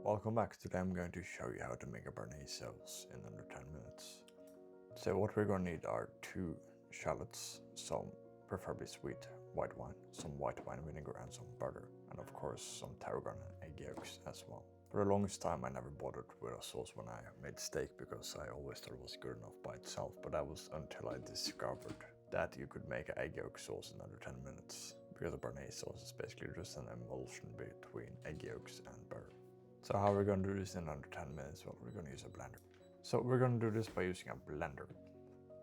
Welcome back. Today I'm going to show you how to make a Béarnaise sauce in under 10 minutes. So what we're going to need are 2 shallots, some preferably sweet white wine, some white wine vinegar and some butter, and of course some tarragon and egg yolks as well. For the longest time I never bothered with a sauce when I made steak because I always thought it was good enough by itself, but that was until I discovered that you could make an egg yolk sauce in under 10 minutes, because a Béarnaise sauce is basically just an emulsion between egg yolks and butter. So how we're going to do this in under 10 minutes? Well, we're going to use a blender. So we're going to do this by using a blender.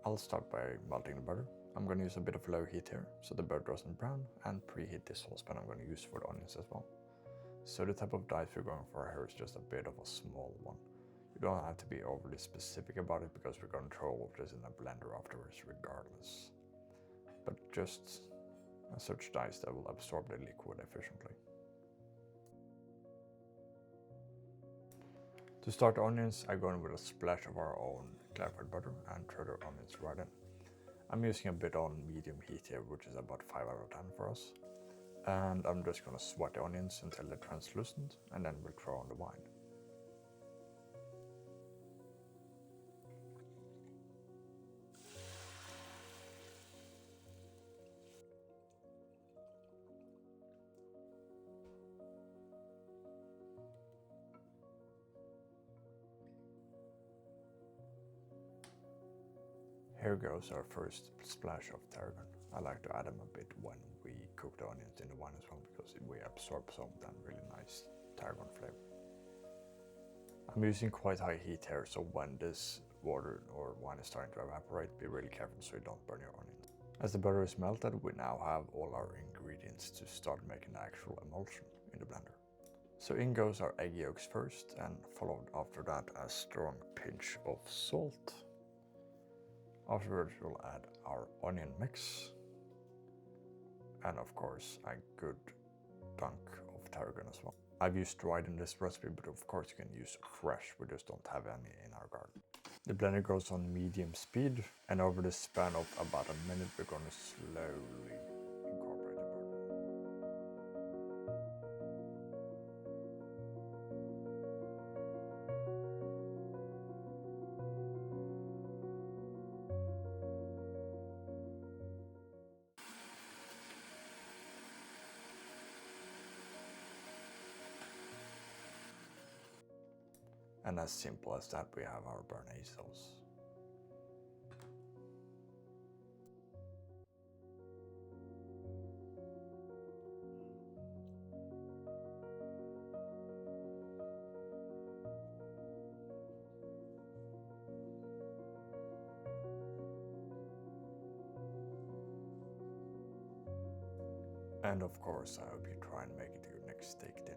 I'll start by melting the butter. I'm going to use a bit of low heat here so the butter doesn't brown, and preheat this saucepan I'm going to use for the onions as well. So the type of dice we're going for here is just a bit of a small one. You don't have to be overly specific about it because we're going to throw all of this in a blender afterwards regardless. But just such dice that will absorb the liquid efficiently. To start the onions, I go in with a splash of our own clarified butter and throw the onions right in. I'm using a bit on medium heat here, which is about 5 out of 10 for us. And I'm just going to sweat the onions until they're translucent, and then we'll throw on the wine. Here goes our first splash of tarragon. I like to add them a bit when we cook the onions in the wine as well, because we absorb some of that really nice tarragon flavor. I'm using quite high heat here, so when this water or wine is starting to evaporate, be really careful so you don't burn your onions. As the butter is melted, we now have all our ingredients to start making the actual emulsion in the blender. So in goes our egg yolks first, and followed after that a strong pinch of salt. Afterwards we'll add our onion mix, and of course a good dunk of tarragon as well. I've used dried in this recipe, but of course you can use fresh, we just don't have any in our garden. The blender goes on medium speed, and over the span of about a minute we're going to slowly incorporate the butter. And as simple as that, we have our Béarnaise sauce. And of course, I hope you try and make it your next steak dinner.